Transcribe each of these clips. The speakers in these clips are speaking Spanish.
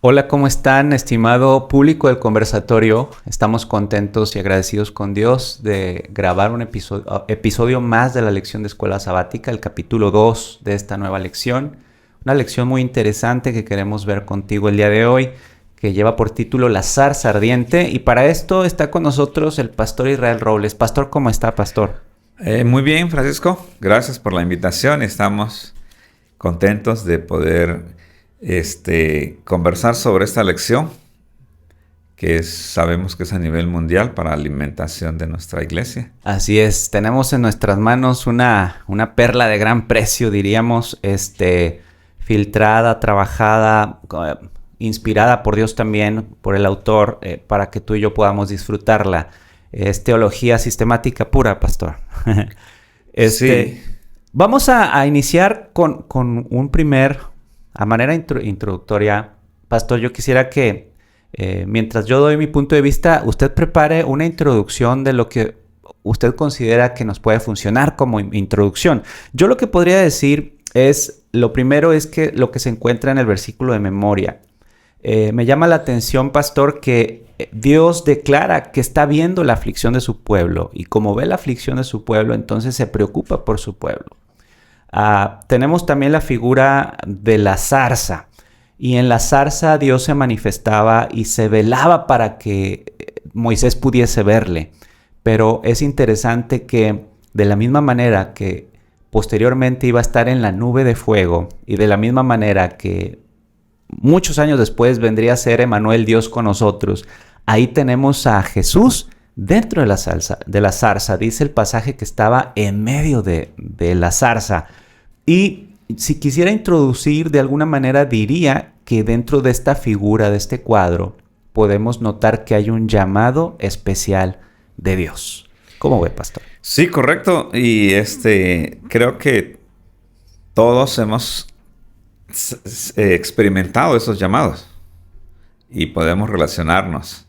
Hola, ¿cómo están, estimado público del conversatorio? Estamos contentos y agradecidos con Dios de grabar un episodio más de la lección de Escuela Sabática, el capítulo 2 de esta nueva lección. Una lección muy interesante que queremos ver contigo el día de hoy, que lleva por título La zarza ardiente. Y para esto está con nosotros el pastor Israel Robles. Pastor, ¿cómo está, pastor? Muy bien, Francisco. Gracias por la invitación. Estamos contentos de poder conversar sobre esta lección que sabemos que es a nivel mundial para alimentación de nuestra iglesia. Así es, tenemos en nuestras manos una perla de gran precio, diríamos, filtrada, trabajada, inspirada por Dios también, por el autor, para que tú y yo podamos disfrutarla. Es teología sistemática pura, pastor. Sí. Vamos a iniciar con un primer... A manera introductoria, pastor, yo quisiera que mientras yo doy mi punto de vista, usted prepare una introducción de lo que usted considera que nos puede funcionar como introducción. Yo lo que podría decir es, lo primero es que lo que se encuentra en el versículo de memoria. Me llama la atención, pastor, que Dios declara que está viendo la aflicción de su pueblo y como ve la aflicción de su pueblo, entonces se preocupa por su pueblo. Tenemos también la figura de la zarza, y en la zarza Dios se manifestaba y se velaba para que Moisés pudiese verle. Pero es interesante que de la misma manera que posteriormente iba a estar en la nube de fuego, y de la misma manera que muchos años después vendría a ser Emmanuel, Dios con nosotros, ahí tenemos a Jesús dentro de la zarza. Dice el pasaje que estaba en medio de la zarza. Y si quisiera introducir de alguna manera, diría que dentro de esta figura, de este cuadro, podemos notar que hay un llamado especial de Dios. ¿Cómo ve, pastor? Sí, correcto. Y creo que todos hemos experimentado esos llamados y podemos relacionarnos.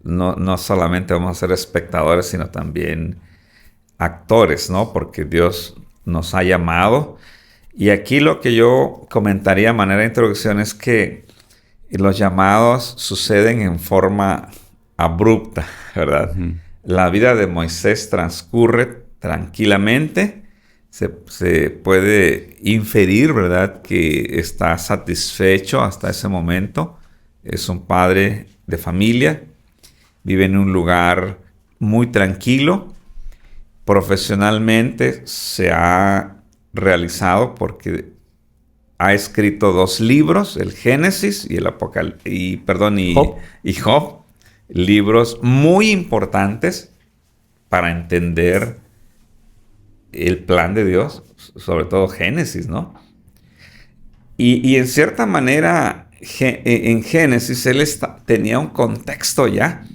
No solamente vamos a ser espectadores, sino también actores, ¿no? Porque Dios nos ha llamado. Y aquí lo que yo comentaría de manera de introducción es que los llamados suceden en forma abrupta, ¿verdad? Uh-huh. La vida de Moisés transcurre tranquilamente. Se puede inferir, ¿verdad?, que está satisfecho hasta ese momento. Es un padre de familia. Vive en un lugar muy tranquilo. Profesionalmente se ha realizado porque ha escrito 2 libros, el Génesis y y Job, libros muy importantes para entender el plan de Dios, sobre todo Génesis, ¿no? Y en cierta manera, en Génesis él tenía un contexto ya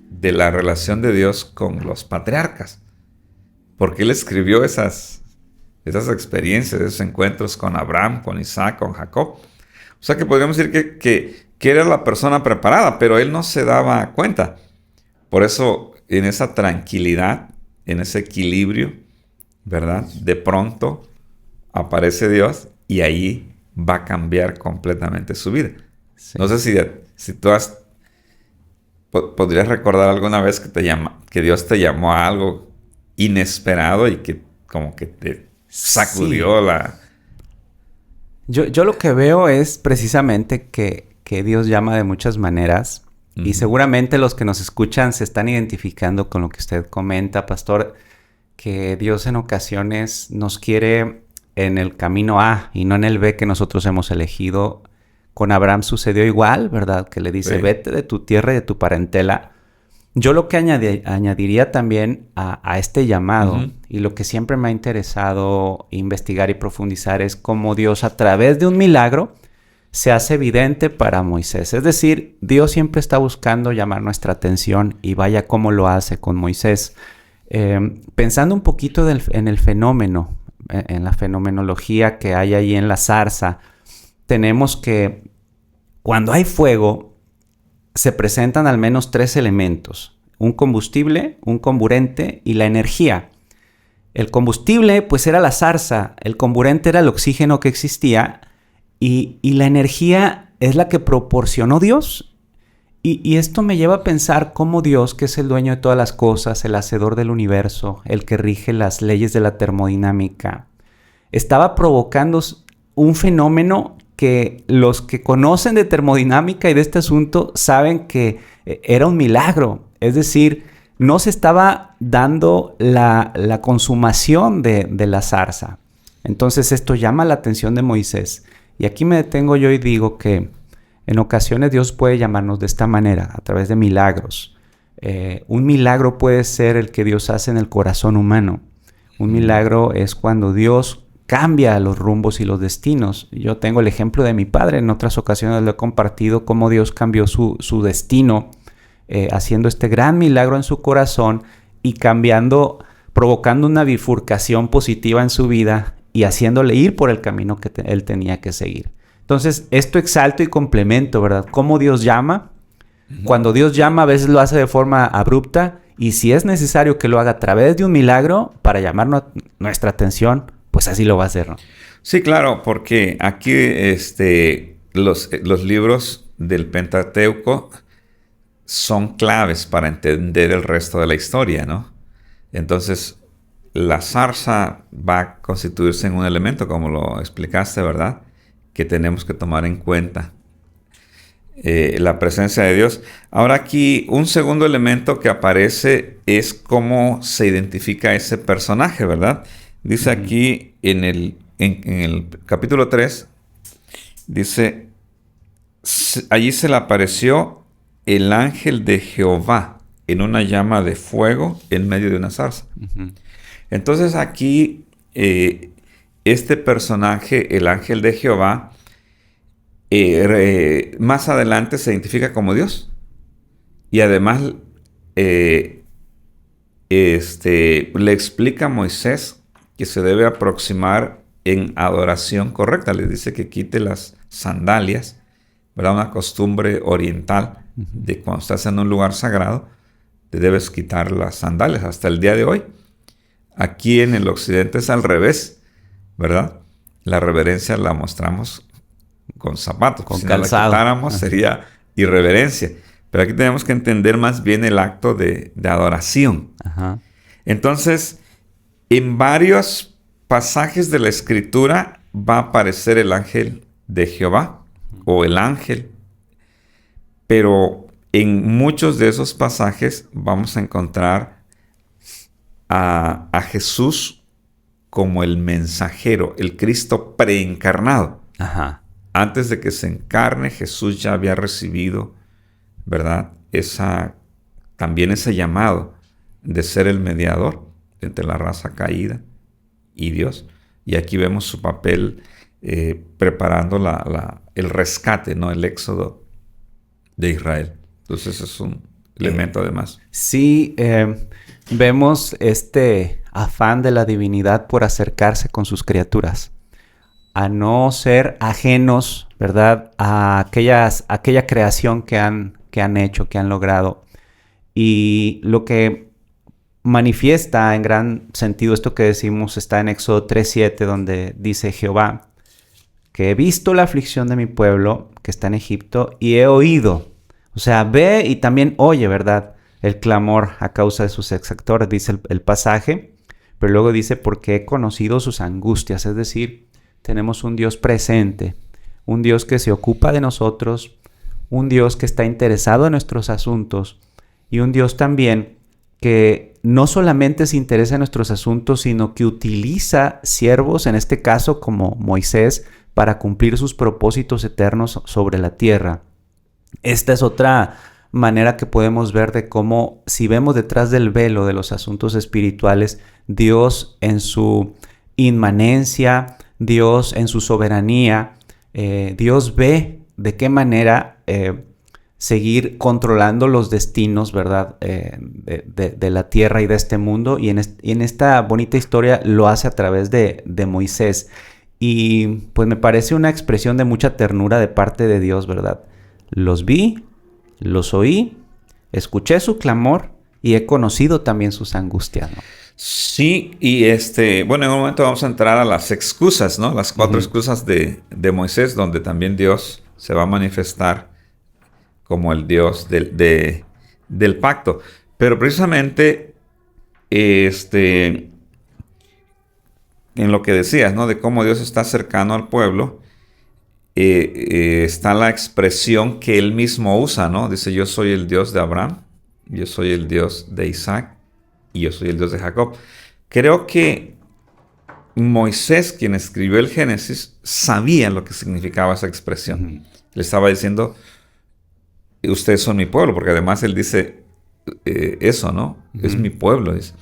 de la relación de Dios con los patriarcas, porque él escribió esas experiencias, esos encuentros con Abraham, con Isaac, con Jacob. O sea que podríamos decir que era la persona preparada, pero él no se daba cuenta. Por eso, en esa tranquilidad, en ese equilibrio, ¿verdad?, de pronto aparece Dios y ahí va a cambiar completamente su vida. Sí. No sé si tú podrías recordar alguna vez que Dios te llamó a algo inesperado y que como que te sacudió la... Yo lo que veo es precisamente que Dios llama de muchas maneras. Uh-huh. Y seguramente los que nos escuchan se están identificando con lo que usted comenta, pastor, que Dios en ocasiones nos quiere en el camino A y no en el B que nosotros hemos elegido. Con Abraham sucedió igual, ¿verdad? Que le dice, sí, vete de tu tierra y de tu parentela. Yo lo que añadiría también a este llamado, uh-huh, y lo que siempre me ha interesado investigar y profundizar es cómo Dios a través de un milagro se hace evidente para Moisés. Es decir, Dios siempre está buscando llamar nuestra atención y vaya cómo lo hace con Moisés. Pensando un poquito en el fenómeno, en la fenomenología que hay ahí en la zarza, tenemos que cuando hay fuego, se presentan al menos 3 elementos: un combustible, un comburente y la energía. El combustible, pues, era la zarza, el comburente era el oxígeno que existía, y la energía es la que proporcionó Dios. Y esto me lleva a pensar cómo Dios, que es el dueño de todas las cosas, el hacedor del universo, el que rige las leyes de la termodinámica, estaba provocando un fenómeno que los que conocen de termodinámica y de este asunto saben que era un milagro. Es decir, no se estaba dando la consumación de la zarza. Entonces esto llama la atención de Moisés. Y aquí me detengo yo y digo que en ocasiones Dios puede llamarnos de esta manera, a través de milagros. Un milagro puede ser el que Dios hace en el corazón humano. Un milagro es cuando Dios cambia los rumbos y los destinos. Yo tengo el ejemplo de mi padre. En otras ocasiones lo he compartido cómo Dios cambió su destino, haciendo este gran milagro en su corazón y provocando una bifurcación positiva en su vida y haciéndole ir por el camino que él tenía que seguir. Entonces, esto exalto y complemento, ¿verdad? Cómo Dios llama. Cuando Dios llama, a veces lo hace de forma abrupta, y si es necesario que lo haga a través de un milagro para llamar nuestra atención, pues así lo va a hacer, ¿no? Sí, claro, porque aquí los libros del Pentateuco son claves para entender el resto de la historia, ¿no? Entonces, la zarza va a constituirse en un elemento, como lo explicaste, ¿verdad?, que tenemos que tomar en cuenta. La presencia de Dios. Ahora aquí, un segundo elemento que aparece es cómo se identifica ese personaje, ¿verdad? Dice aquí en el capítulo 3, dice, allí se le apareció el ángel de Jehová en una llama de fuego en medio de una zarza. Entonces aquí este personaje, el ángel de Jehová, más adelante se identifica como Dios. Y además le explica a Moisés que se debe aproximar en adoración correcta. Le dice que quite las sandalias, ¿verdad? Una costumbre oriental de cuando estás en un lugar sagrado, te debes quitar las sandalias. Hasta el día de hoy, aquí en el occidente es al revés, ¿verdad? La reverencia la mostramos con zapatos. Con si calzado. no la quitáramos sería irreverencia. Pero aquí tenemos que entender más bien el acto de adoración. Ajá. Entonces, en varios pasajes de la Escritura va a aparecer el ángel de Jehová o el ángel. Pero en muchos de esos pasajes vamos a encontrar a Jesús como el mensajero, el Cristo preencarnado. Ajá. Antes de que se encarne, Jesús ya había recibido, ¿verdad?, también ese llamado de ser el mediador entre la raza caída y Dios. Y aquí vemos su papel preparando el rescate, ¿no?, el éxodo de Israel. Entonces es un elemento además. Sí, vemos este afán de la divinidad por acercarse con sus criaturas, a no ser ajenos, ¿verdad?, a aquella creación que han hecho, que han logrado. Y lo que manifiesta en gran sentido esto que decimos está en Éxodo 3:7, donde dice Jehová, que he visto la aflicción de mi pueblo que está en Egipto y he oído. O sea, ve y también oye, ¿verdad?, el clamor a causa de sus exactores, dice el pasaje. Pero luego dice, porque he conocido sus angustias. Es decir, tenemos un Dios presente, un Dios que se ocupa de nosotros, un Dios que está interesado en nuestros asuntos y un Dios también que no solamente se interesa en nuestros asuntos, sino que utiliza siervos, en este caso como Moisés, para cumplir sus propósitos eternos sobre la tierra. Esta es otra manera que podemos ver de cómo, si vemos detrás del velo de los asuntos espirituales, Dios en su inmanencia, Dios en su soberanía, Dios ve de qué manera seguir controlando los destinos, ¿verdad?, de la tierra y de este mundo. Y en esta bonita historia lo hace a través de Moisés. Y pues me parece una expresión de mucha ternura de parte de Dios, ¿verdad? Los vi, los oí, escuché su clamor y he conocido también sus angustias, ¿no? Sí, y bueno, en un momento vamos a entrar a las excusas, ¿no? Las 4 excusas de Moisés, donde también Dios se va a manifestar como el Dios del pacto. Pero precisamente, en lo que decías, ¿no? De cómo Dios está cercano al pueblo, está la expresión que él mismo usa, ¿no? Dice, yo soy el Dios de Abraham, yo soy el Dios de Isaac y yo soy el Dios de Jacob. Creo que Moisés, quien escribió el Génesis, sabía lo que significaba esa expresión. Le estaba diciendo, ustedes son mi pueblo, porque además él dice eso, ¿no? Es mi pueblo, dice.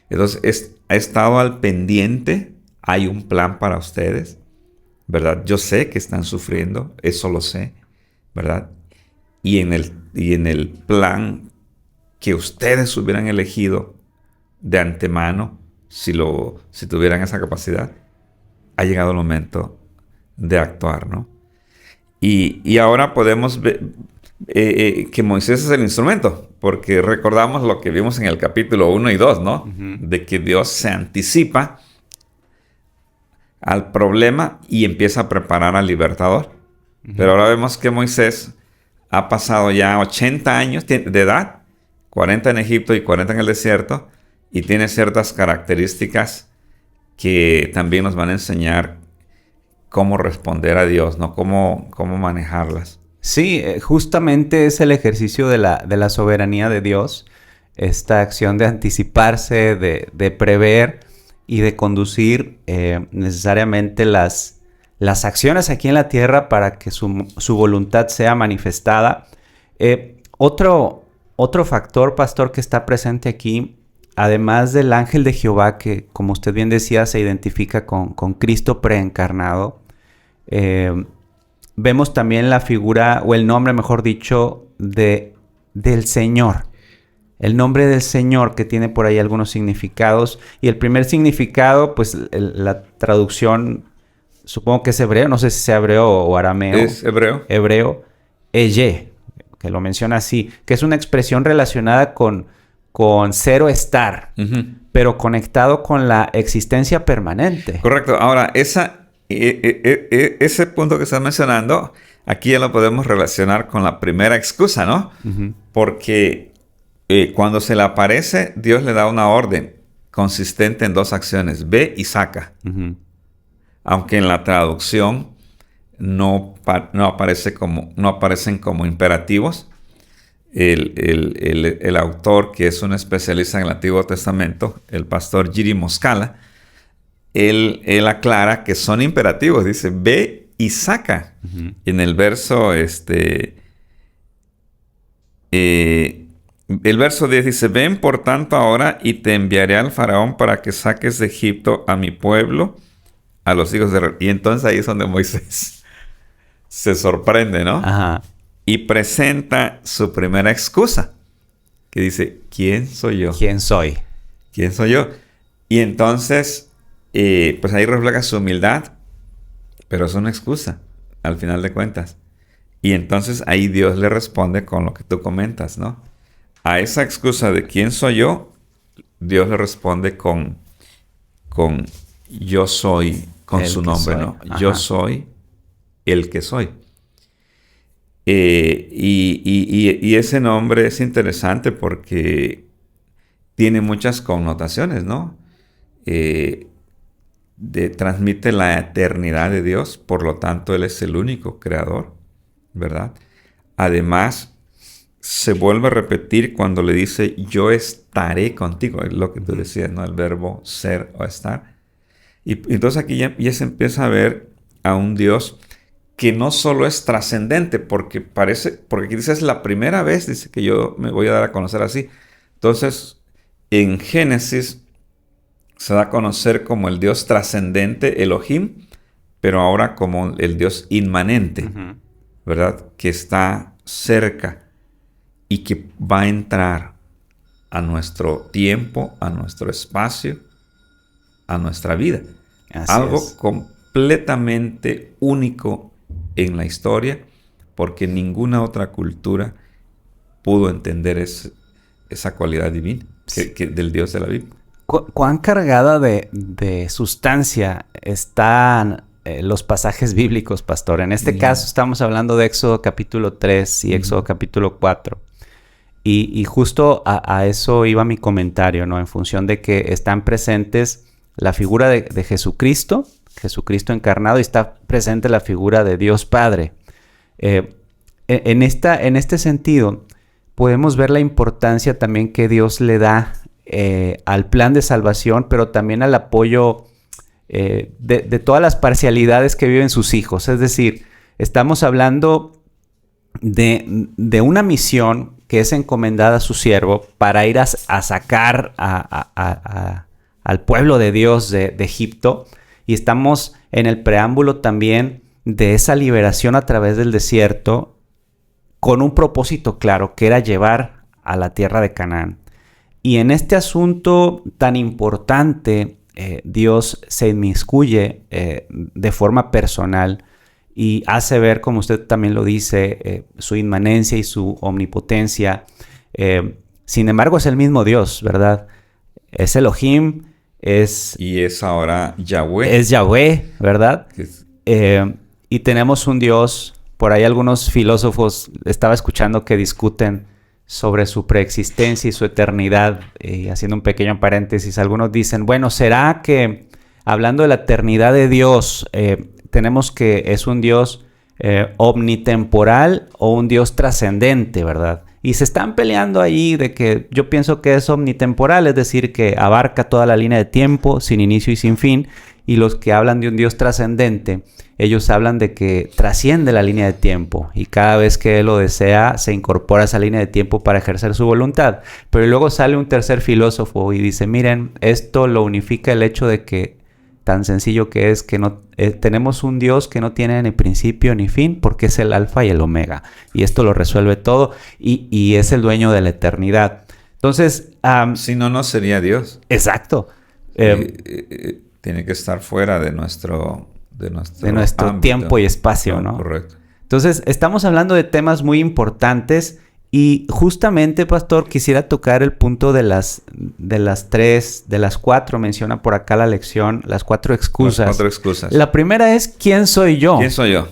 Entonces, ha estado al pendiente, hay un plan para ustedes, ¿verdad? Yo sé que están sufriendo, eso lo sé, ¿verdad? Y en el plan que ustedes hubieran elegido de antemano, si tuvieran esa capacidad, ha llegado el momento de actuar, ¿no? Y ahora podemos ver que Moisés es el instrumento, porque recordamos lo que vimos en el capítulo 1 y 2, ¿no? De que Dios se anticipa al problema y empieza a preparar al libertador. Pero ahora vemos que Moisés ha pasado ya 80 años de edad, 40 en Egipto y 40 en el desierto, y tiene ciertas características que también nos van a enseñar cómo responder a Dios, ¿no? Cómo manejarlas. Sí, justamente es el ejercicio de la soberanía de Dios, esta acción de anticiparse, de prever y de conducir necesariamente las acciones aquí en la tierra para que su voluntad sea manifestada. Otro factor, pastor, que está presente aquí, además del ángel de Jehová, que como usted bien decía, se identifica con Cristo preencarnado, vemos también la figura, o el nombre, mejor dicho, del Señor. El nombre del Señor, que tiene por ahí algunos significados. Y el primer significado, pues la traducción, supongo que es hebreo, no sé si sea hebreo o arameo. Es hebreo. Hebreo, Eye, que lo menciona así, que es una expresión relacionada con ser o estar, pero conectado con la existencia permanente. Correcto. Ahora, ese punto que estás mencionando, aquí ya lo podemos relacionar con la primera excusa, ¿no? Porque cuando se le aparece, Dios le da una orden consistente en dos acciones: ve y saca. Aunque en la traducción no aparecen como imperativos. El autor, que es un especialista en el Antiguo Testamento, el pastor Jiri Moskala, él aclara que son imperativos. Dice, ve y saca. En el verso, el verso 10 dice, ven por tanto ahora y te enviaré al faraón para que saques de Egipto a mi pueblo, a los hijos de Israel. Y entonces ahí es donde Moisés se sorprende, ¿no? Ajá. Y presenta su primera excusa, que dice, ¿quién soy yo? ¿Quién soy? ¿Quién soy yo? Y entonces, pues ahí refleja su humildad, pero es una excusa, al final de cuentas. Y entonces ahí Dios le responde con lo que tú comentas, ¿no? A esa excusa de ¿quién soy yo? Dios le responde con yo soy, con El su que nombre, soy. ¿no? Ajá. Yo soy el que soy. Y ese nombre es interesante porque tiene muchas connotaciones, ¿no? Transmite la eternidad de Dios, por lo tanto Él es el único creador, ¿verdad? Además, se vuelve a repetir cuando le dice, yo estaré contigo, es lo que tú decías, ¿no? El verbo ser o estar. Y entonces aquí ya se empieza a ver a un Dios que no solo es trascendente, porque aquí dice, es la primera vez, dice, que yo me voy a dar a conocer así. Entonces, en Génesis se da a conocer como el Dios trascendente, Elohim, pero ahora como el Dios inmanente, ¿verdad? Que está cerca y que va a entrar a nuestro tiempo, a nuestro espacio, a nuestra vida. Así Algo es. completamente único en la historia, porque ninguna otra cultura pudo entender esa cualidad divina del Dios de la Biblia. ¿Cuán cargada de sustancia está los pasajes bíblicos, pastor. En este caso estamos hablando de Éxodo capítulo 3 y Éxodo capítulo 4. Y justo a eso iba mi comentario, ¿no? En función de que están presentes la figura de Jesucristo, Jesucristo encarnado, y está presente la figura de Dios Padre. En este sentido, podemos ver la importancia también que Dios le da al plan de salvación, pero también al apoyo de todas las parcialidades que viven sus hijos. Es decir, estamos hablando de una misión que es encomendada a su siervo para ir a sacar al pueblo de Dios de Egipto, y estamos en el preámbulo también de esa liberación a través del desierto con un propósito claro, que era llevar a la tierra de Canaán. Y en este asunto tan importante, Dios se inmiscuye de forma personal y hace ver, como usted también lo dice, su inmanencia y su omnipotencia. Sin embargo, es el mismo Dios, ¿verdad? Es Elohim, y es ahora Yahweh. Es Yahweh, ¿verdad? Y tenemos un Dios, por ahí algunos filósofos estaba escuchando que discuten sobre su preexistencia y su eternidad, haciendo un pequeño paréntesis. Algunos dicen, bueno, ¿será que hablando de la eternidad de Dios, tenemos que es un Dios omnitemporal o un Dios trascendente, ¿verdad? Y se están peleando ahí de que yo pienso que es omnitemporal, es decir, que abarca toda la línea de tiempo, sin inicio y sin fin. Y los que hablan de un Dios trascendente, ellos hablan de que trasciende la línea de tiempo y cada vez que Él lo desea, se incorpora a esa línea de tiempo para ejercer su voluntad. Pero luego sale un tercer filósofo y dice, miren, esto lo unifica el hecho de que, tan sencillo que es, que no tenemos un Dios que no tiene ni principio ni fin, porque es el alfa y el omega. Y esto lo resuelve todo y es el dueño de la eternidad. Entonces... si no, no sería Dios. Exacto. Tiene que estar fuera de nuestro ámbito, tiempo y espacio, ¿no? Correcto. Entonces, estamos hablando de temas muy importantes y justamente, pastor, quisiera tocar el punto de las 4, menciona por acá la lección, las 4 excusas. Las 4 excusas. La primera es, ¿quién soy yo? ¿Quién soy yo?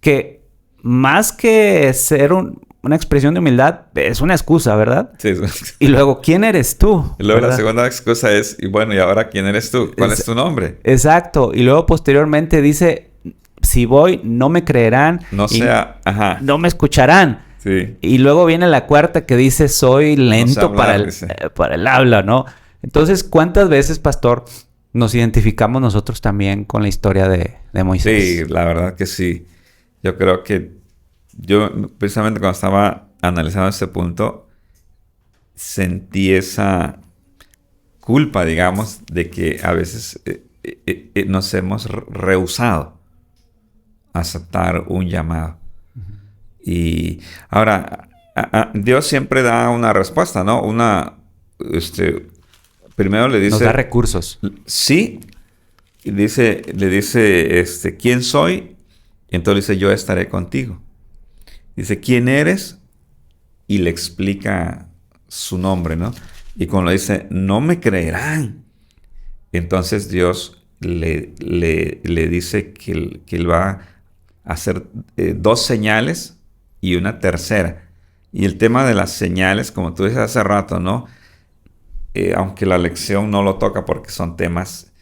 Que más que ser una expresión de humildad, es una excusa, ¿verdad? Sí. Y luego, ¿quién eres tú? Y luego ¿verdad? la segunda excusa es, y bueno, ¿y ahora quién eres tú? ¿Cuál es tu nombre? Exacto. Y luego posteriormente dice, si voy, no me creerán. No me escucharán. Sí. Y luego viene la cuarta que dice, soy lento para el habla, ¿no? Entonces, ¿cuántas veces, pastor, nos identificamos nosotros también con la historia de Moisés? Sí, la verdad que sí. Yo creo que yo, precisamente cuando estaba analizando este punto, sentí esa culpa, digamos, de que a veces nos hemos rehusado a aceptar un llamado. Y ahora, Dios siempre da una respuesta, ¿no? Primero le dice... Nos da recursos. Sí. Y le dice, ¿quién soy? Y entonces dice, yo estaré contigo. Dice, ¿quién eres? Y le explica su nombre, ¿no? Y cuando le dice, no me creerán. Entonces Dios le dice que él va a hacer 2 señales y una tercera. Y el tema de las señales, como tú dices hace rato, ¿no? Aunque la lección no lo toca porque son temas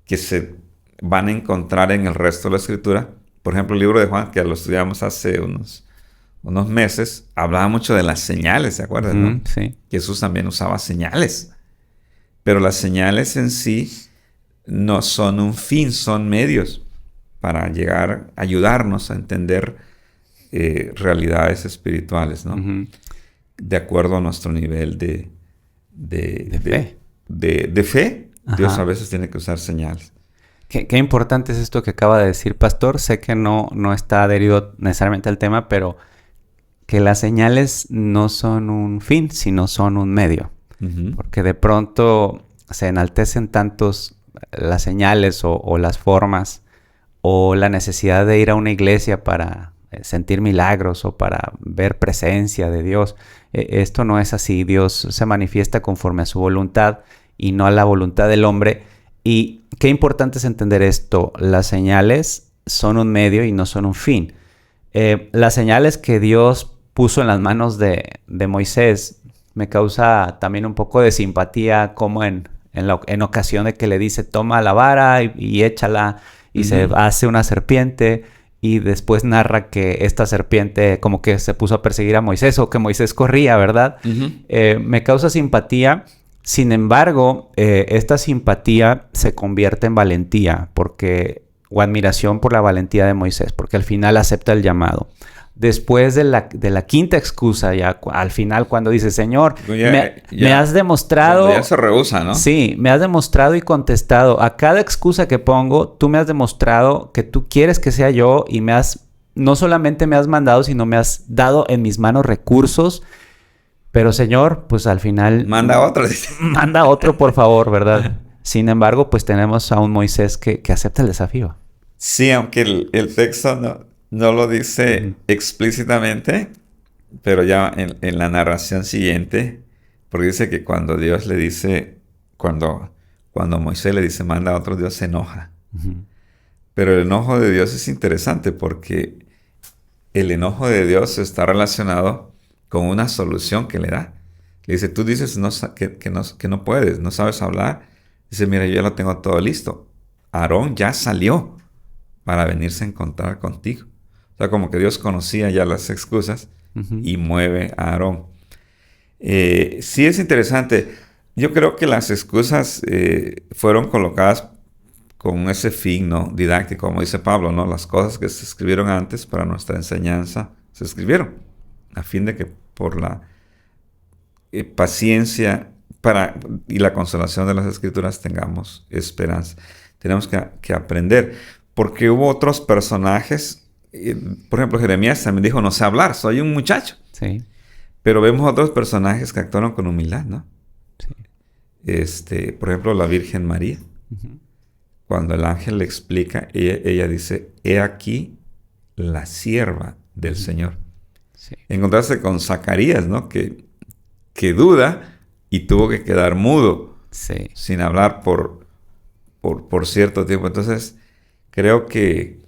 que se van a encontrar en el resto de la Escritura. Por ejemplo, el libro de Juan, que lo estudiamos hace unos meses, hablaba mucho de las señales, ¿se acuerdan? ¿No? Sí. Jesús también usaba señales. Pero las señales en sí no son un fin, son medios para ayudarnos a entender realidades espirituales, ¿no? Uh-huh. De acuerdo a nuestro nivel de fe. De fe, Ajá. Dios a veces tiene que usar señales. Qué importante es esto que acaba de decir, pastor. Sé que no está adherido necesariamente al tema, pero que las señales no son un fin, sino son un medio. Uh-huh. Porque de pronto se enaltecen tantos las señales o las formas o la necesidad de ir a una iglesia para sentir milagros o para ver presencia de Dios. Esto no es así. Dios se manifiesta conforme a su voluntad y no a la voluntad del hombre. Y qué importante es entender esto. Las señales son un medio y no son un fin. Las señales que Dios puso en las manos de Moisés me causa también un poco de simpatía, como en ocasión de que le dice, toma la vara y échala, y se hace una serpiente, y después narra que esta serpiente como que se puso a perseguir a Moisés, o que Moisés corría, ¿verdad? Me causa simpatía. Sin embargo, esta simpatía se convierte en valentía, o admiración por la valentía de Moisés, porque al final acepta el llamado. Después de la quinta excusa, ya al final, cuando dice, Señor, me has demostrado... Ya se rehúsa, ¿no? Sí, me has demostrado y contestado. A cada excusa que pongo, tú me has demostrado que tú quieres que sea yo, y no solamente me has mandado, sino me has dado en mis manos recursos. Pero, Señor, pues al final... Manda otro. Manda otro, por favor, ¿verdad? Sin embargo, pues tenemos a un Moisés que acepta el desafío. Sí, aunque el texto no lo dice explícitamente, pero ya en la narración siguiente, porque dice que cuando Dios le dice, cuando Moisés le dice, manda a otro, Dios se enoja. Pero el enojo de Dios es interesante, porque el enojo de Dios está relacionado con una solución que le da. Le dice, tú dices que no puedes, no sabes hablar. Dice, mira, yo ya lo tengo todo listo. Aarón ya salió para venirse a encontrar contigo. O sea, como que Dios conocía ya las excusas y mueve a Aarón. Sí es interesante. Yo creo que las excusas fueron colocadas con ese fin, ¿no?, didáctico, como dice Pablo, ¿no? Las cosas que se escribieron antes para nuestra enseñanza se escribieron a fin de que por la paciencia y la consolación de las Escrituras tengamos esperanza. Tenemos que aprender, porque hubo otros personajes. Por ejemplo, Jeremías también dijo, no sé hablar, soy un muchacho. Sí. Pero vemos otros personajes que actuaron con humildad, ¿no? Sí. Por ejemplo, la Virgen María. Cuando el ángel le explica, ella dice, he aquí la sierva del Señor. Sí. Encontrarse con Zacarías, ¿no? Que duda y tuvo que quedar mudo, sí, sin hablar por cierto tiempo. Entonces, creo que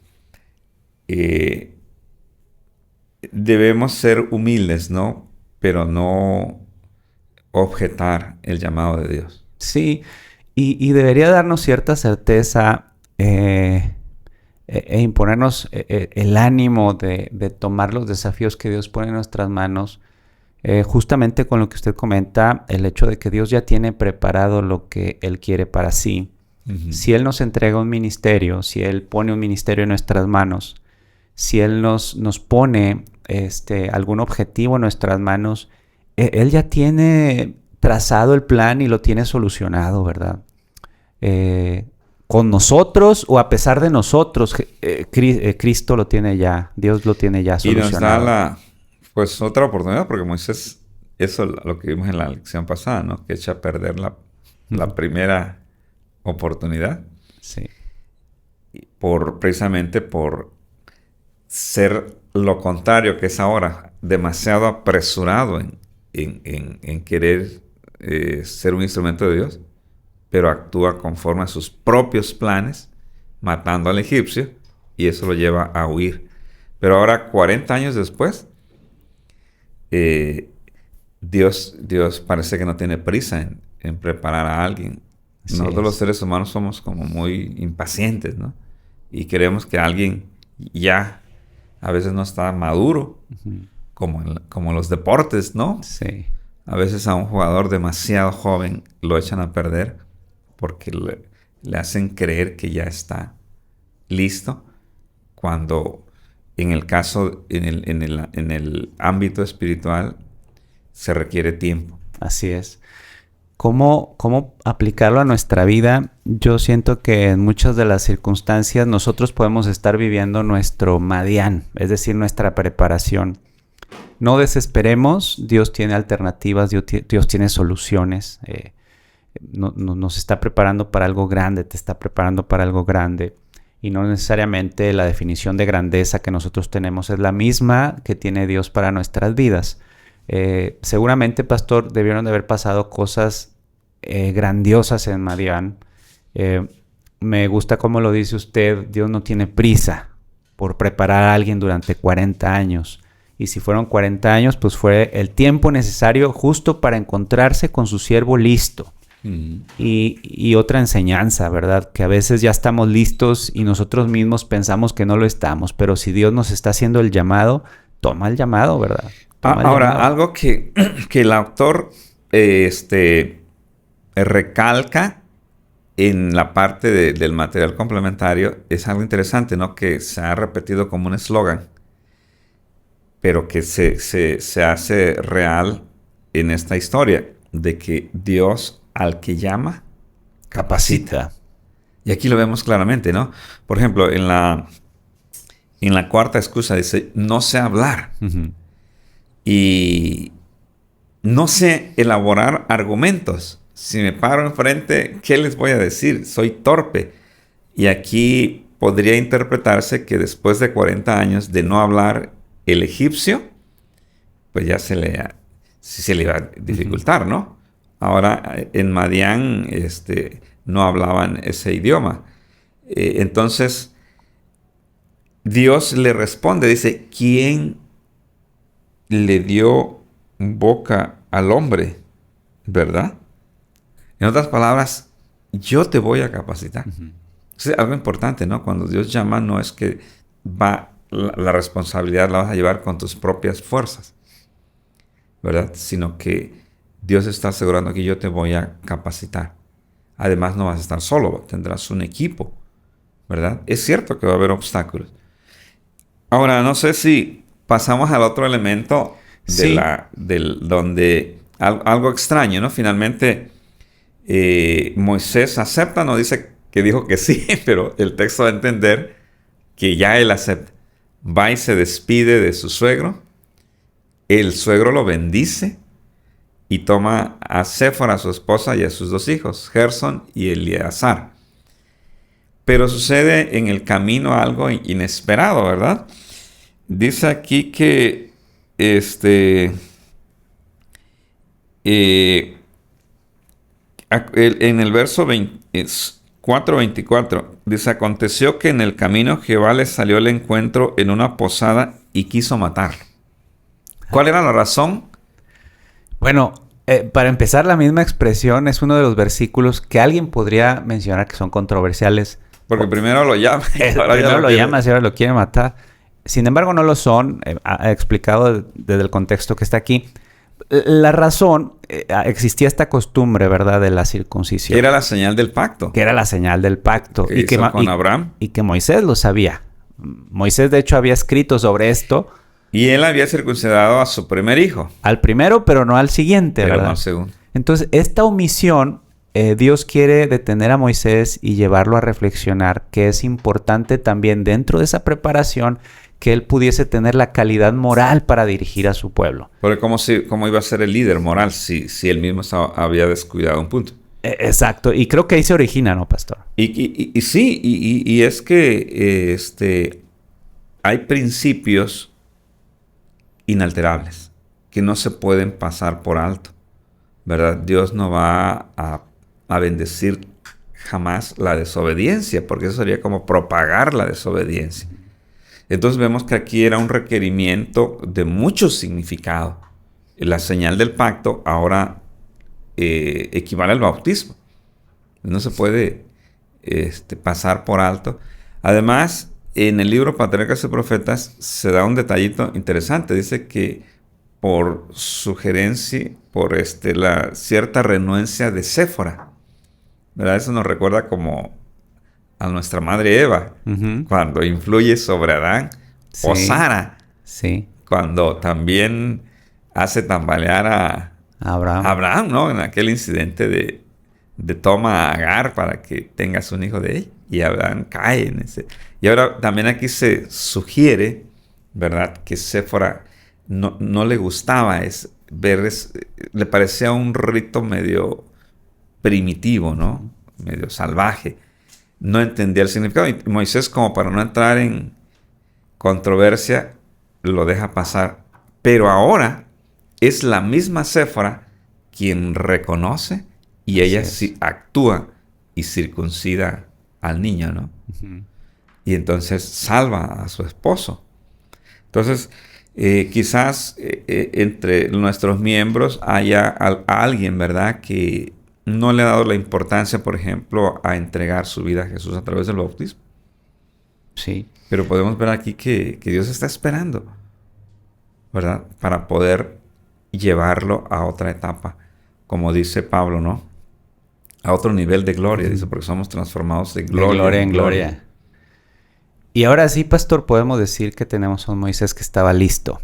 debemos ser humildes, ¿no? Pero no objetar el llamado de Dios. Sí, y debería darnos cierta certeza e imponernos el ánimo de tomar los desafíos que Dios pone en nuestras manos, justamente con lo que usted comenta, el hecho de que Dios ya tiene preparado lo que Él quiere para sí. Si Él nos entrega un ministerio, si Él pone un ministerio en nuestras manos, si Él nos pone algún objetivo en nuestras manos, Él ya tiene trazado el plan y lo tiene solucionado, ¿verdad? Con nosotros o a pesar de nosotros, Cristo lo tiene ya, Dios lo tiene ya solucionado. Y nos da otra oportunidad, porque Moisés, eso lo que vimos en la lección pasada, ¿no? Que echa a perder la primera oportunidad. Sí. Precisamente por ser lo contrario que es ahora, demasiado apresurado en querer ser un instrumento de Dios, pero actúa conforme a sus propios planes, matando al egipcio, y eso lo lleva a huir. Pero ahora, 40 años después, Dios parece que no tiene prisa en preparar a alguien. Nosotros los seres humanos somos como muy impacientes, ¿no? Y queremos que alguien ya a veces no está maduro, como los deportes, ¿no? Sí. A veces a un jugador demasiado joven lo echan a perder porque le hacen creer que ya está listo, cuando en el caso, en el ámbito espiritual, se requiere tiempo. Así es. ¿Cómo aplicarlo a nuestra vida? Yo siento que en muchas de las circunstancias nosotros podemos estar viviendo nuestro Madián, es decir, nuestra preparación. No desesperemos, Dios tiene alternativas, Dios tiene soluciones. Nos está preparando para algo grande, te está preparando para algo grande. Y no necesariamente la definición de grandeza que nosotros tenemos es la misma que tiene Dios para nuestras vidas. Seguramente, pastor, debieron de haber pasado cosas grandiosas en Madián, Me gusta cómo lo dice usted, Dios no tiene prisa por preparar a alguien durante 40 años. Y si fueron 40 años, pues fue el tiempo necesario justo para encontrarse con su siervo listo. Y otra enseñanza, ¿verdad? Que a veces ya estamos listos y nosotros mismos pensamos que no lo estamos, pero si Dios nos está haciendo el llamado, toma el llamado, ¿verdad? Ahora, algo que el autor recalca en la parte del material complementario es algo interesante, ¿no? Que se ha repetido como un eslogan, pero que se hace real en esta historia, de que Dios al que llama, capacita. Y aquí lo vemos claramente, ¿no? Por ejemplo, en la cuarta excusa dice, no sé hablar. Uh-huh. Y no sé elaborar argumentos. Si me paro enfrente, ¿qué les voy a decir? Soy torpe. Y aquí podría interpretarse que después de 40 años de no hablar el egipcio, pues ya se le iba a dificultar, ¿no? Ahora en Madián no hablaban ese idioma. Entonces Dios le responde, dice, ¿quién le dio boca al hombre? ¿Verdad? En otras palabras, yo te voy a capacitar. Uh-huh. Es algo importante, ¿no? Cuando Dios llama, no es que la responsabilidad la vas a llevar con tus propias fuerzas, ¿verdad? Sino que Dios está asegurando que yo te voy a capacitar. Además, no vas a estar solo, tendrás un equipo, ¿verdad? Es cierto que va a haber obstáculos. Ahora, no sé si pasamos al otro elemento Sí. donde algo extraño, ¿no? Finalmente, Moisés acepta, no dice que dijo que sí, pero el texto va a entender que ya él acepta. Va y se despide de su suegro. El suegro lo bendice y toma a Séfora, su esposa, y a sus 2 hijos, Gersón y Eleazar. Pero sucede en el camino algo inesperado, ¿verdad? Dice aquí que en el verso 4:24 dice, aconteció que en el camino Jehová les salió al encuentro en una posada y quiso matarlo. ¿Cuál era la razón? Bueno, para empezar, la misma expresión es uno de los versículos que alguien podría mencionar que son controversiales. Porque primero lo llama. Primero lo llama y ahora lo quiere matar. Sin embargo, no lo son. Ha explicado desde el contexto que está aquí. La razón, existía esta costumbre, ¿verdad?, de la circuncisión. Era la señal del pacto. Que era la señal del pacto. Que hizo con Abraham. Y que Moisés lo sabía. Moisés, de hecho, había escrito sobre esto. Y él había circuncidado a su primer hijo. Al primero, pero no al siguiente, Pero ¿verdad? no al segundo. Entonces, esta omisión, Dios quiere detener a Moisés y llevarlo a reflexionar que es importante también dentro de esa preparación que él pudiese tener la calidad moral para dirigir a su pueblo. Porque ¿cómo iba a ser el líder moral si él mismo había descuidado un punto? Exacto. Y creo que ahí se origina, ¿no, pastor? Y sí, y es que hay principios inalterables que no se pueden pasar por alto, ¿verdad? Dios no va a bendecir jamás la desobediencia, porque eso sería como propagar la desobediencia. Entonces vemos que aquí era un requerimiento de mucho significado. La señal del pacto ahora equivale al bautismo. No se puede pasar por alto. Además, en el libro Patriarcas y Profetas se da un detallito interesante. Dice que por sugerencia, por la cierta renuencia de Séfora, ¿verdad? Eso nos recuerda como a nuestra madre Eva, cuando influye sobre Adán, sí. O Sara, sí. Cuando también hace tambalear a Abraham, ¿no? En aquel incidente de toma a Agar para que tengas un hijo de él, y Abraham cae en ese. Y ahora también aquí se sugiere, ¿verdad?, que Séfora no le gustaba le parecía un rito medio primitivo, ¿no? Medio salvaje. No entendía el significado. Y Moisés, como para no entrar en controversia, lo deja pasar. Pero ahora es la misma Séfora quien reconoce y ella sí actúa y circuncida al niño, ¿no? Ujú. Y entonces salva a su esposo. Entonces, quizás entre nuestros miembros haya alguien, ¿verdad?, que no le ha dado la importancia, por ejemplo, a entregar su vida a Jesús a través del bautismo. Sí. Pero podemos ver aquí que Dios está esperando, ¿verdad?, para poder llevarlo a otra etapa, como dice Pablo, ¿no? A otro nivel de gloria, dice, porque somos transformados de De gloria, gloria en gloria. Y ahora sí, pastor, podemos decir que tenemos a un Moisés que estaba listo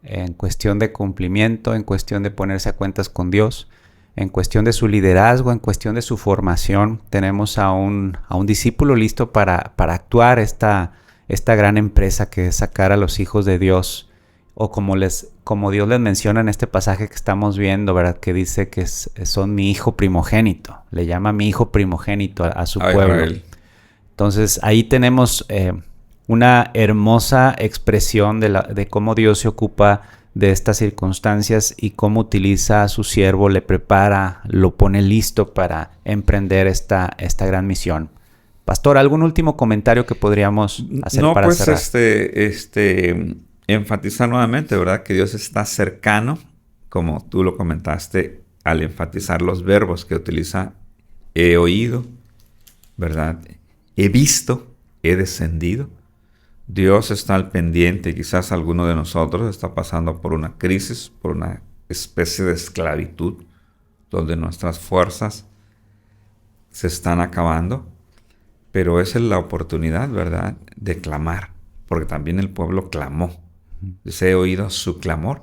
en cuestión de cumplimiento, en cuestión de ponerse a cuentas con Dios, en cuestión de su liderazgo, en cuestión de su formación. Tenemos a un discípulo listo para actuar esta gran empresa que es sacar a los hijos de Dios, o como Dios les menciona en este pasaje que estamos viendo, ¿verdad? Que dice que son mi hijo primogénito. Le llama mi hijo primogénito a su pueblo. Israel. Entonces ahí tenemos una hermosa expresión de cómo Dios se ocupa de estas circunstancias y cómo utiliza a su siervo, le prepara, lo pone listo para emprender esta gran misión. Pastor, ¿algún último comentario que podríamos hacer para cerrar? Enfatizar nuevamente, ¿verdad?, que Dios está cercano, como tú lo comentaste, al enfatizar los verbos que utiliza: he oído, ¿verdad?, he visto, he descendido. Dios está al pendiente. Quizás alguno de nosotros está pasando por una crisis, por una especie de esclavitud, donde nuestras fuerzas se están acabando. Pero esa es la oportunidad, ¿verdad?, de clamar, porque también el pueblo clamó. Dice, he oído su clamor.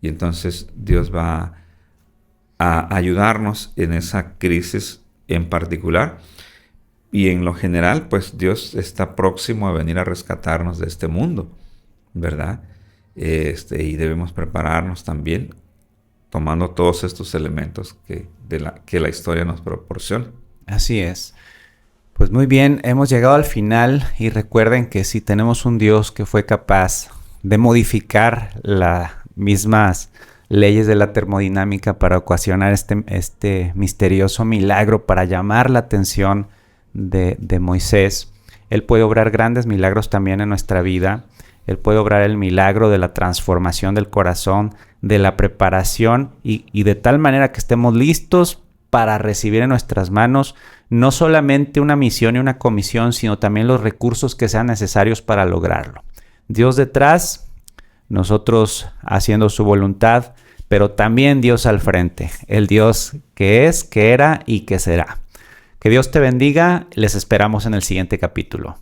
Y entonces Dios va a ayudarnos en esa crisis en particular. Y en lo general, pues Dios está próximo a venir a rescatarnos de este mundo, ¿verdad? Y debemos prepararnos también, tomando todos estos elementos que la historia nos proporciona. Así es. Pues muy bien, hemos llegado al final y recuerden que si tenemos un Dios que fue capaz de modificar las mismas leyes de la termodinámica para ocasionar este misterioso milagro, para llamar la atención de Moisés, Él puede obrar grandes milagros también en nuestra vida. Él puede obrar el milagro de la transformación del corazón, de la preparación y de tal manera que estemos listos para recibir en nuestras manos no solamente una misión y una comisión, sino también los recursos que sean necesarios para lograrlo. Dios detrás, nosotros haciendo su voluntad, pero también Dios al frente, el Dios que es, que era y que será. Que Dios te bendiga, les esperamos en el siguiente capítulo.